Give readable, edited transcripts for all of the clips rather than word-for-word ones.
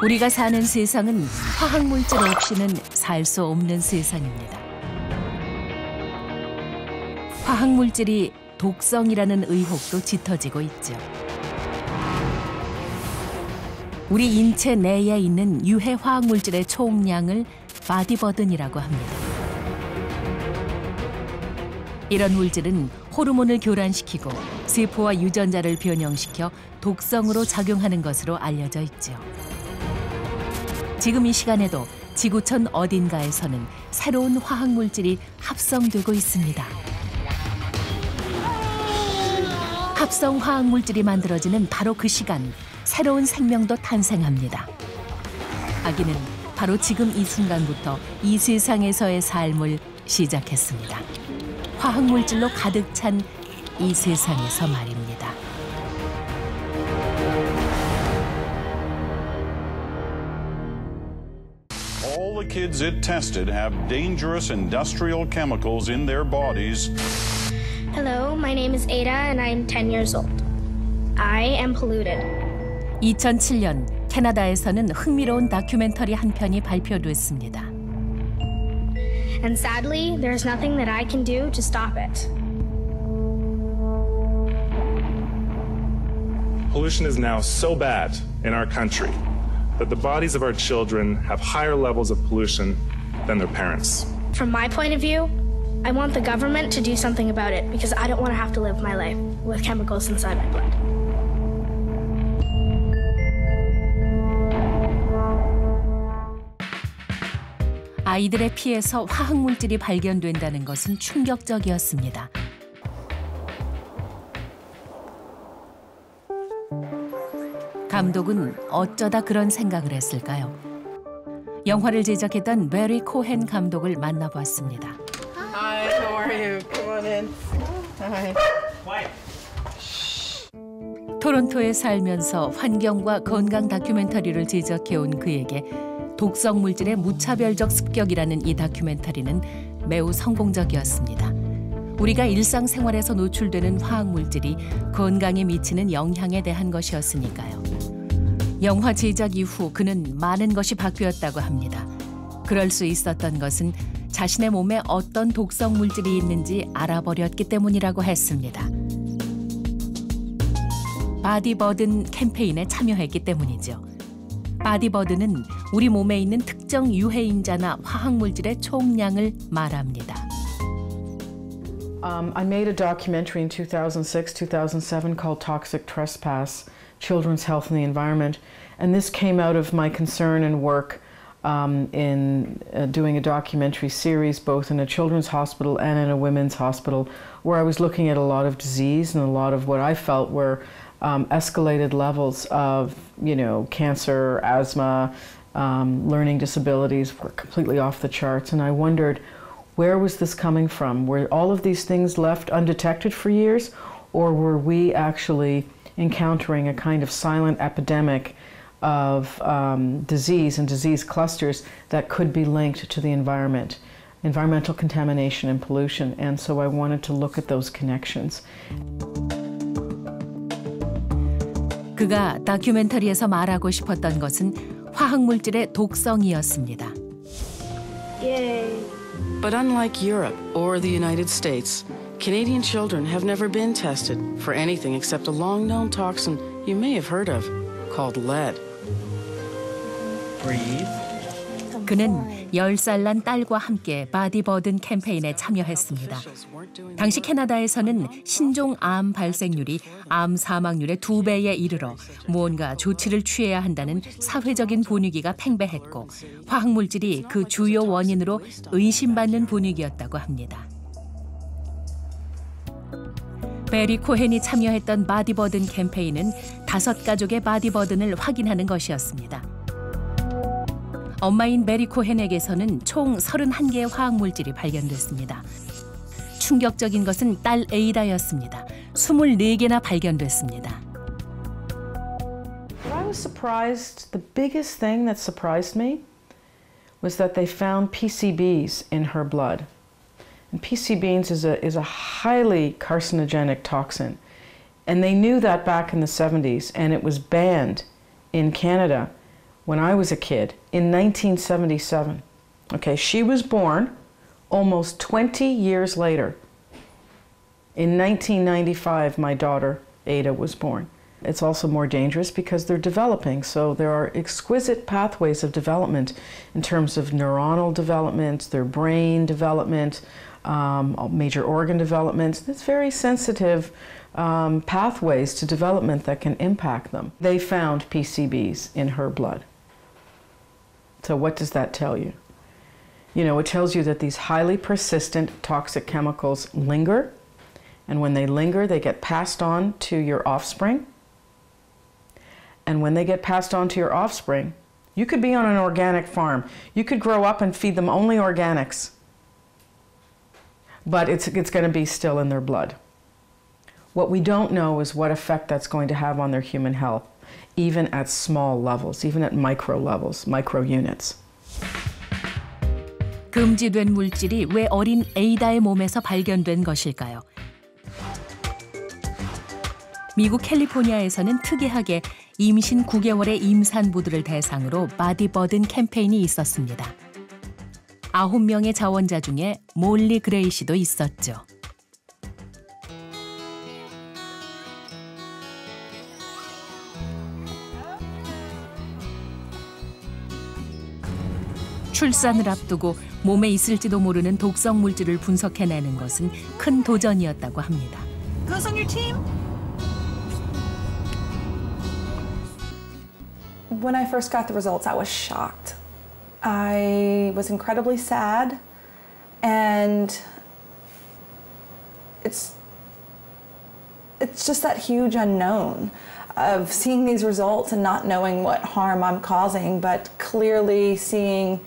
우리가 사는 세상은 화학물질 없이는 살 수 없는 세상입니다. 화학물질이 독성이라는 의혹도 짙어지고 있죠. 우리 인체 내에 있는 유해 화학물질의 총량을 바디버든이라고 합니다. 이런 물질은 호르몬을 교란시키고 세포와 유전자를 변형시켜 독성으로 작용하는 것으로 알려져 있죠. 지금 이 시간에도 지구촌 어딘가에서는 새로운 화학물질이 합성되고 있습니다. 합성 화학물질이 만들어지는 바로 그 시간, 새로운 생명도 탄생합니다. 아기는 바로 지금 이 순간부터 이 세상에서의 삶을 시작했습니다. 화학물질로 가득 찬 이 세상에서 말입니다. All the kids it tested have dangerous industrial chemicals in their bodies. Hello, my name is Ada and I'm 10 years old. I am polluted. 2007년 캐나다에서는 흥미로운 다큐멘터리 한 편이 발표됐습니다. And sadly, there's nothing that I can do to stop it. Pollution is now so bad in our country that the bodies of our children have higher levels of pollution than their parents. From my point of view, I want the government to do something about it because I don't want to have to live my life with chemicals inside my blood. 아이들의 피에서 화학물질이 발견된다는 것은 충격적이었습니다. 감독은 어쩌다 그런 생각을 했을까요? 영화를 제작했던 베리 코헨 감독을 만나봤습니다. Hi, how are you? Come on in. Hi. 토론토에 살면서 환경과 건강 다큐멘터리를 제작해온 그에게 독성 물질의 무차별적 습격이라는 이 다큐멘터리는 매우 성공적이었습니다. 우리가 일상생활에서 노출되는 화학물질이 건강에 미치는 영향에 대한 것이었으니까요. 영화 제작 이후 그는 많은 것이 바뀌었다고 합니다. 그럴 수 있었던 것은 자신의 몸에 어떤 독성 물질이 있는지 알아버렸기 때문이라고 했습니다. 바디버든 캠페인에 참여했기 때문이죠. 바디버든은 우리 몸에 있는 특정 유해인자나 화학물질의 총량을 말합니다. I made a documentary in 2006, 2007 called Toxic Trespass, Children's Health and the Environment. And this came out of my concern and work in doing a documentary series, both in a children's hospital and in a women's hospital, where I was looking at a lot of disease and a lot of what I felt were escalated levels of, cancer, asthma, learning disabilities were completely off the charts. And I wondered, where was this coming from? Were all of these things left undetected for years, or were we actually encountering a kind of silent epidemic of disease and disease clusters that could be linked to the environment, environmental contamination and pollution? And so I wanted to look at those connections. 그가 다큐멘터리에서 말하고 싶었던 것은 화학물질의 독성이었습니다. Yay. But unlike Europe or the United States, Canadian children have never been tested for anything except a long-known toxin you may have heard of, called lead. Breathe. 그는 10살 난 딸과 함께 바디버든 캠페인에 참여했습니다. 당시 캐나다에서는 신종 암 발생률이 암 사망률의 2배에 이르러 무언가 조치를 취해야 한다는 사회적인 분위기가 팽배했고 화학물질이 그 주요 원인으로 의심받는 분위기였다고 합니다. 베리 코헨이 참여했던 바디버든 캠페인은 5가족의 바디버든을 확인하는 것이었습니다. 엄마인 베리 코헨에게서는 총 31개의 화학물질이 발견됐습니다. 충격적인 것은 딸 에이다였습니다. 24개나 발견됐습니다. I was surprised. The biggest thing that surprised me was that they found PCBs in her blood. And PCBs is a highly carcinogenic toxin. And they knew that back in the 70s, and it was banned in Canada when I was a kid in 1977. Okay, she was born almost 20 years later. In 1995, my daughter, Ada, was born. It's also more dangerous because they're developing, so there are exquisite pathways of development in terms of neuronal development, their brain development, major organ development. It's very sensitive pathways to development that can impact them. They found PCBs in her blood. So what does that tell you? You know, it tells you that these highly persistent toxic chemicals linger, and when they linger, they get passed on to your offspring. And when they get passed on to your offspring, you could be on an organic farm. You could grow up and feed them only organics. But it's going to be still in their blood. What we don't know is what effect that's going to have on their human health, even at small levels, even at micro levels, micro units. 금지된 물질이 왜 어린 에이다의 몸에서 발견된 것일까요? 미국 캘리포니아에서는 특이하게 임신 9개월의 임산부들을 대상으로 바디버든 캠페인이 있었습니다. 9명의 자원자 중에 몰리 그레이 씨도 있었죠. 출산을 앞두고 몸에 있을지도 모르는 독성 물질을 분석해내는 것은 큰 도전이었다고 합니다. Who's on your team? When I first got the results, I was shocked. I was incredibly sad, and it's just that huge unknown of seeing these results and not knowing what harm I'm causing, but clearly seeing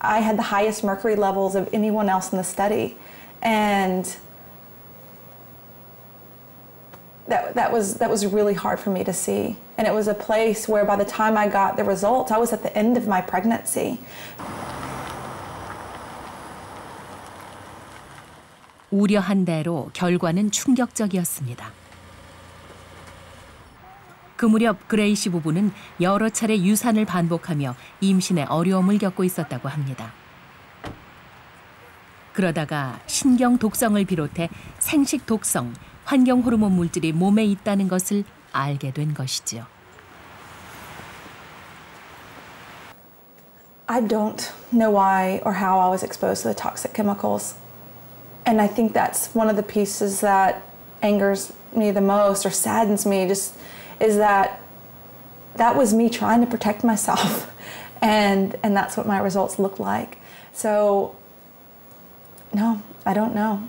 I had the highest mercury levels of anyone else in the study, and that was really hard for me to see. And it was a place where by the time I got the results, I was at the end of my pregnancy. 우려한 대로 결과는 충격적이었습니다. 그 무렵 그레이 씨 부부는 여러 차례 유산을 반복하며 임신에 어려움을 겪고 있었다고 합니다. 그러다가 신경 독성을 비롯해 생식 독성, 환경 호르몬 물질이 몸에 있다는 것을 알게 된 것이죠. I don't know why or how I was exposed to the toxic chemicals. And I think that's one of the pieces that angers me the most or saddens me, just is that was me trying to protect myself. And that's what my results look like. So, no, I don't know.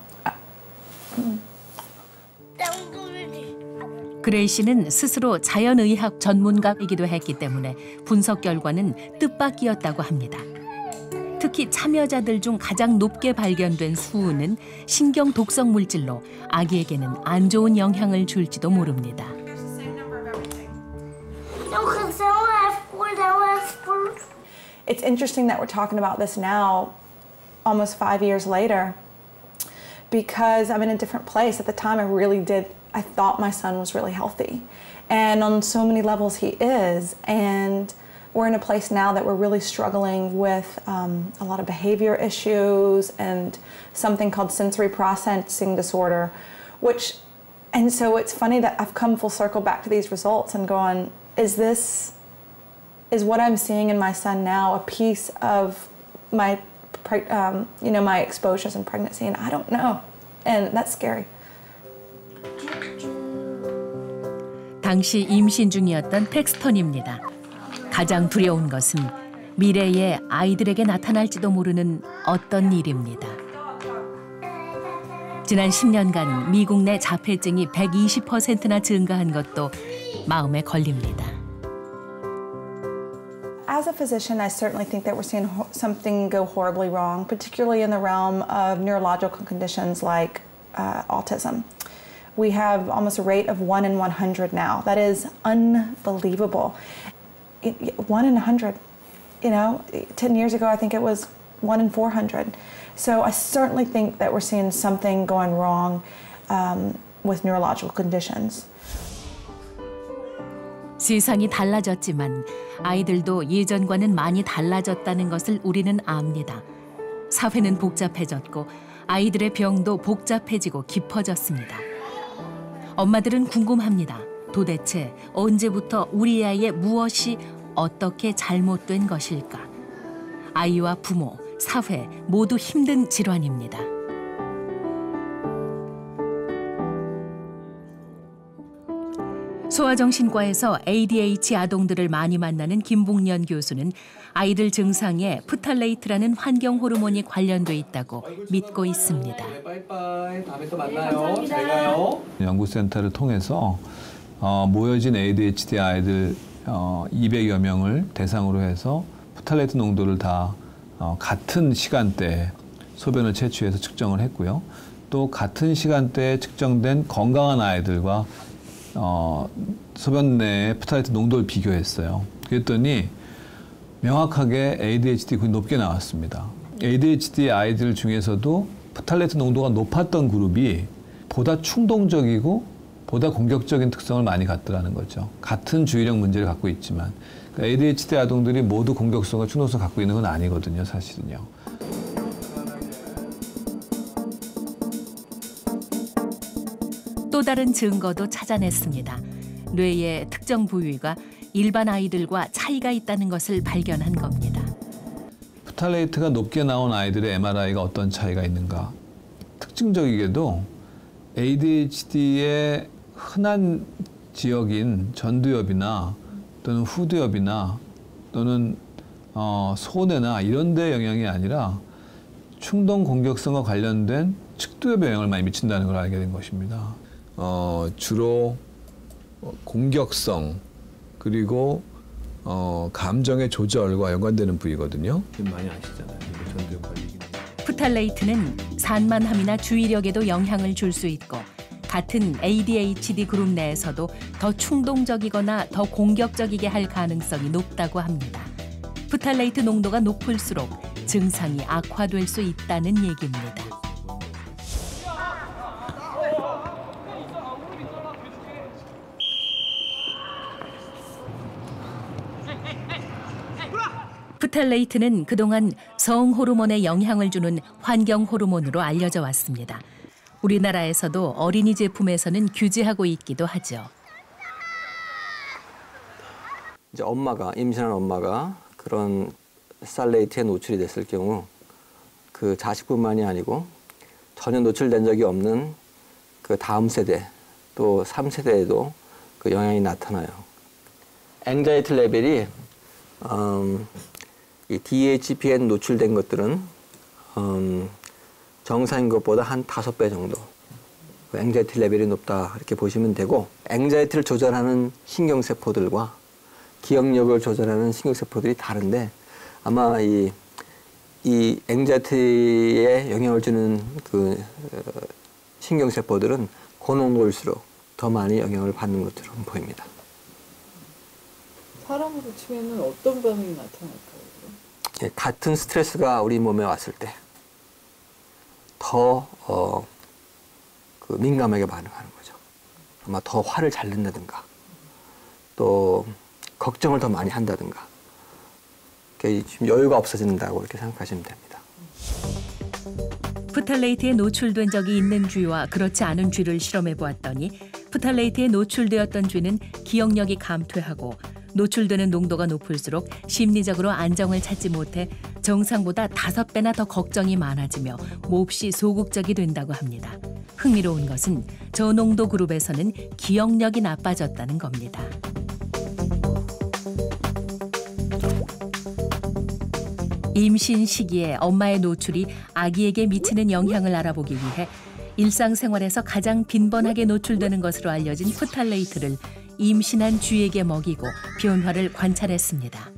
그레이 씨는 스스로 자연의학 전문가이기도 했기 때문에 분석 결과는 뜻밖이었다고 합니다. 특히 참여자들 중 가장 높게 발견된 수은은 신경 독성 물질로 아기에게는 안 좋은 영향을 줄지도 모릅니다. It's interesting that we're talking about this now, almost 5 years later, because I'm in a different place. At the time, I thought my son was really healthy. And on so many levels, he is. And we're in a place now that we're really struggling with a lot of behavior issues and something called sensory processing disorder, and so it's funny that I've come full circle back to these results and gone, is what I'm seeing in my son now a piece of my, my exposures in pregnancy? And I don't know. And that's scary. 당시 임신 중이었던 텍스턴입니다. 가장 두려운 것은 미래에 아이들에게 나타날지도 모르는 어떤 일입니다. 지난 10년간 미국 내 자폐증이 120%나 증가한 것도 마음에 걸립니다. As a physician, I certainly think that we're seeing something go horribly wrong, particularly in the realm of neurological conditions like autism. We have almost a rate of 1 in 100 now. That is unbelievable. 1 in 100. 10 years ago, I think it was 1 in 400. So I certainly think that we're seeing something going wrong with neurological conditions. 세상이 달라졌지만 아이들도 예전과는 많이 달라졌다는 것을 우리는 압니다. 사회는 복잡해졌고 아이들의 병도 복잡해지고 깊어졌습니다. 엄마들은 궁금합니다. 도대체 언제부터 우리 아이의 무엇이 어떻게 잘못된 것일까? 아이와 부모, 사회 모두 힘든 질환입니다. 소아정신과에서 ADH 아동들을 많이 만나는 김봉년 교수는 아이들 증상에 프탈레이트라는 환경 호르몬이 관련돼 있다고 믿고 있습니다. 빠이빠이. 다음에 또 만나요. 잘 가요. 연구센터를 통해서 모여진 ADHD 아이들 200여 명을 대상으로 해서 프탈레이트 농도를 다 같은 시간대에 소변을 채취해서 측정을 했고요. 또 같은 시간대에 측정된 건강한 아이들과 소변 내에 프탈레이트 농도를 비교했어요. 그랬더니 명확하게 ADHD가 높게 나왔습니다. ADHD 아이들 중에서도 프탈레이트 농도가 높았던 그룹이 보다 충동적이고 보다 공격적인 특성을 많이 갖더라는 거죠. 같은 주의력 문제를 갖고 있지만 그러니까 ADHD 아동들이 모두 공격성과 충동성을 갖고 있는 건 아니거든요, 사실은요. 또 다른 증거도 찾아냈습니다. 뇌의 특정 부위가 일반 아이들과 차이가 있다는 것을 발견한 겁니다. 프탈레이트가 높게 나온 아이들의 MRI가 어떤 차이가 있는가? 특징적이게도 ADHD의 흔한 지역인 전두엽이나 또는 후두엽이나 또는 소뇌나 이런 데 영향이 아니라 충동 공격성과 관련된 측두엽에 영향을 많이 미친다는 걸 알게 된 것입니다. 주로 공격성 그리고 감정의 조절과 연관되는 부위거든요. 많이 아시잖아요. 전두엽 관리기능. 프탈레이트는 산만함이나 주의력에도 영향을 줄 수 있고 같은 ADHD 그룹 내에서도 더 충동적이거나 더 공격적이게 할 가능성이 높다고 합니다. 프탈레이트 농도가 높을수록 증상이 악화될 수 있다는 얘기입니다. 프탈레이트는 그동안 성 호르몬에 영향을 주는 환경 호르몬으로 알려져 왔습니다. 우리나라에서도 어린이 제품에서는 규제하고 있기도 하죠. 이제 임신한 엄마가 그런 프탈레이트에 노출이 됐을 경우 그 자식뿐만이 아니고 전혀 노출된 적이 없는 그 다음 세대 또 3세대에도 그 영향이 나타나요. 앵자이티 레벨이 이 DHPN 노출된 것들은 정상인 것보다 한 5배 정도 앵자이티 레벨이 높다 이렇게 보시면 되고 앵자이티를 조절하는 신경세포들과 기억력을 조절하는 신경세포들이 다른데 아마 이 앵자이티에 영향을 주는 그 신경세포들은 고농도일수록 더 많이 영향을 받는 것으로 보입니다. 사람으로 치면은 어떤 반응이 나타날까요? 예, 같은 스트레스가 우리 몸에 왔을 때 더 그 민감하게 반응하는 거죠. 아마 더 화를 잘 낸다든가 또 걱정을 더 많이 한다든가 지금 여유가 없어진다고 이렇게 생각하시면 됩니다. 프탈레이트에 노출된 적이 있는 쥐와 그렇지 않은 쥐를 실험해 보았더니 프탈레이트에 노출되었던 쥐는 기억력이 감퇴하고 노출되는 농도가 높을수록 심리적으로 안정을 찾지 못해 정상보다 5배나 더 걱정이 많아지며 몹시 소극적이 된다고 합니다. 흥미로운 것은 저농도 그룹에서는 기억력이 나빠졌다는 겁니다. 임신 시기에 엄마의 노출이 아기에게 미치는 영향을 알아보기 위해 일상생활에서 가장 빈번하게 노출되는 것으로 알려진 프탈레이트를 임신한 쥐에게 먹이고 변화를 관찰했습니다.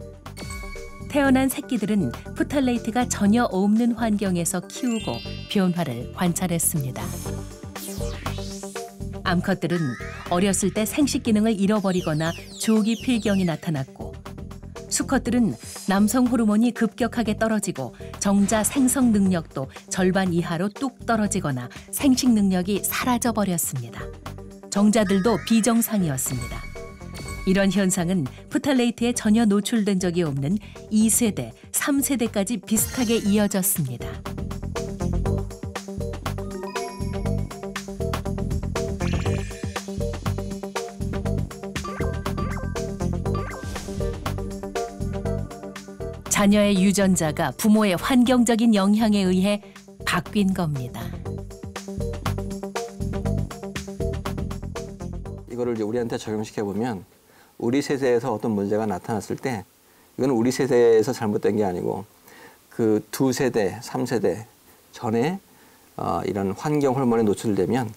태어난 새끼들은 프탈레이트가 전혀 없는 환경에서 키우고 변화를 관찰했습니다. 암컷들은 어렸을 때 생식 기능을 잃어버리거나 조기 폐경이 나타났고 수컷들은 남성 호르몬이 급격하게 떨어지고 정자 생성 능력도 절반 이하로 뚝 떨어지거나 생식 능력이 사라져버렸습니다. 정자들도 비정상이었습니다. 이런 현상은 프탈레이트에 전혀 노출된 적이 없는 2세대, 3세대까지 비슷하게 이어졌습니다. 자녀의 유전자가 부모의 환경적인 영향에 의해 바뀐 겁니다. 이거를 이제 우리한테 적용시켜 보면 우리 세대에서 어떤 문제가 나타났을 때 이건 우리 세대에서 잘못된 게 아니고 그 2세대, 3세대 전에 이런 환경 호르몬에 노출되면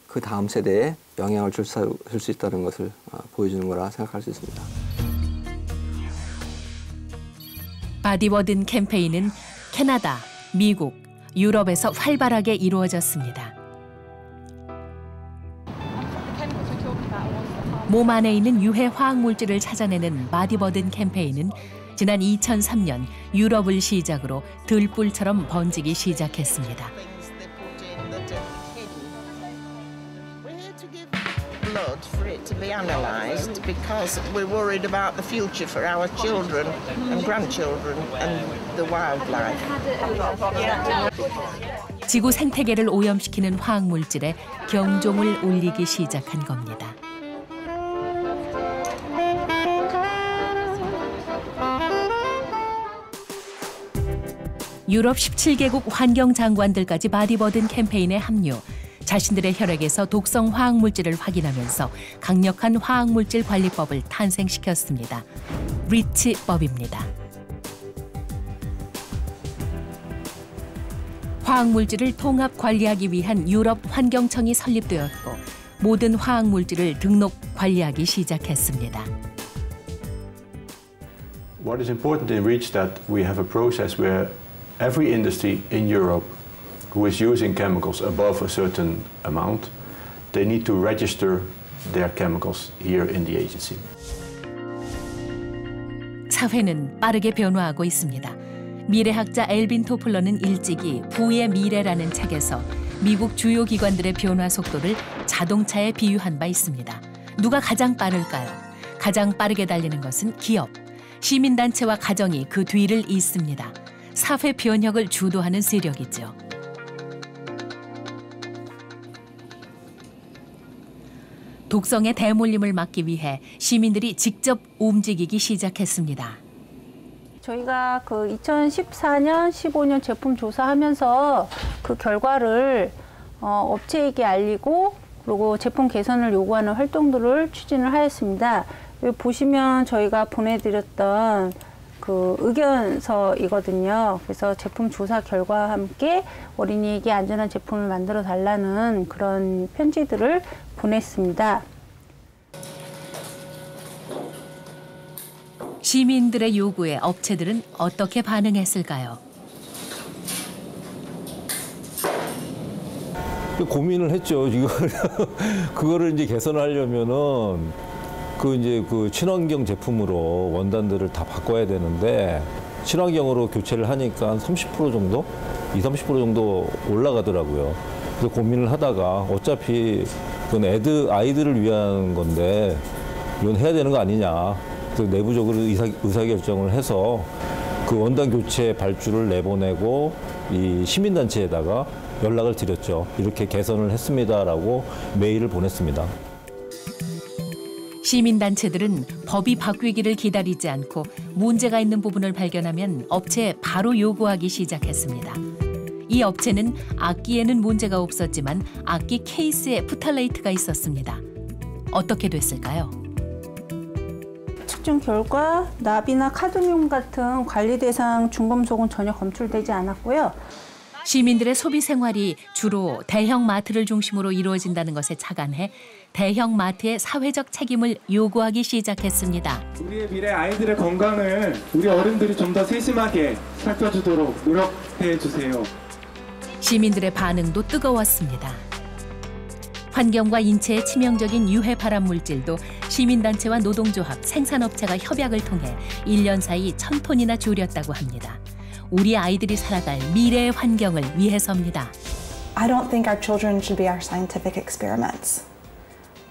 그 다음 세대에 영향을 줄 수 있다는 것을 보여주는 거라 생각할 수 있습니다. 바디버든 캠페인은 캐나다, 미국, 유럽에서 활발하게 이루어졌습니다. 몸 안에 있는 유해 화학물질을 찾아내는 바디버든 캠페인은 지난 2003년 유럽을 시작으로 들불처럼 번지기 시작했습니다. blood for it to be analysed because we're worried about the future for our children and grandchildren and the wildlife. 지구 생태계를 오염시키는 화학물질에 경종을 울리기 시작한 겁니다. 유럽 17개국 환경장관들까지 바디버든 캠페인에 합류. 자신들의 혈액에서 독성 화학물질을 확인하면서 강력한 화학물질 관리법을 탄생시켰습니다. 리치법입니다. 화학물질을 통합 관리하기 위한 유럽 환경청이 설립되었고 모든 화학물질을 등록 관리하기 시작했습니다. What is important in REACH that we have a process where every industry in Europe who is using chemicals above a certain amount, they need to register their chemicals here in the agency. 사회는 빠르게 변화하고 있습니다. 미래학자 엘빈 토플러는 일찍이 부의 미래라는 책에서 미국 주요 기관들의 변화 속도를 자동차에 비유한 바 있습니다. 누가 가장 빠를까요? 가장 빠르게 달리는 것은 기업, 시민단체와 가정이 그 뒤를 잇습니다. 사회 변혁을 주도하는 세력이죠. 독성의 대몰림을 막기 위해 시민들이 직접 움직이기 시작했습니다. 저희가 그 2014년, 15년 제품 조사하면서 그 결과를 업체에게 알리고 그리고 제품 개선을 요구하는 활동들을 추진을 하였습니다. 여기 보시면 저희가 보내드렸던 그 의견서이거든요. 그래서 제품 조사 결과와 함께 어린이에게 안전한 제품을 만들어 달라는 그런 편지들을 보냈습니다. 시민들의 요구에 업체들은 어떻게 반응했을까요? 고민을 했죠. 그거를 이제 개선하려면은 그 친환경 제품으로 원단들을 다 바꿔야 되는데 친환경으로 교체를 하니까 한 30% 정도, 20-30% 정도 올라가더라고요. 그래서 고민을 하다가 어차피 그건 아이들을 위한 건데 이건 해야 되는 거 아니냐. 그래서 내부적으로 의사결정을 해서 그 원단 교체 발주를 내보내고 이 시민단체에다가 연락을 드렸죠. 이렇게 개선을 했습니다라고 메일을 보냈습니다. 시민단체들은 법이 바뀌기를 기다리지 않고 문제가 있는 부분을 발견하면 업체에 바로 요구하기 시작했습니다. 이 업체는 악기에는 문제가 없었지만 악기 케이스에 프탈레이트가 있었습니다. 어떻게 됐을까요? 측정 결과 납이나 카드뮴 같은 관리 대상 중금속은 전혀 검출되지 않았고요. 시민들의 소비 생활이 주로 대형 마트를 중심으로 이루어진다는 것에 착안해 대형 마트의 사회적 책임을 요구하기 시작했습니다. 우리의 미래 아이들의 건강을 우리 어른들이 좀 더 세심하게 살펴주도록 노력해 주세요. 시민들의 반응도 뜨거웠습니다. 환경과 인체에 치명적인 유해 발암 물질도 시민단체와 노동조합, 생산업체가 협약을 통해 1년 사이 1000톤이나 줄였다고 합니다. 우리 아이들이 살아갈 미래의 환경을 위해서입니다. I don't think our children should be our scientific experiments.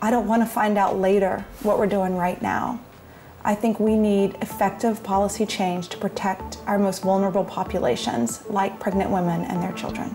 I don't want to find out later what we're doing right now. I think we need effective policy change to protect our most vulnerable populations, like pregnant women and their children.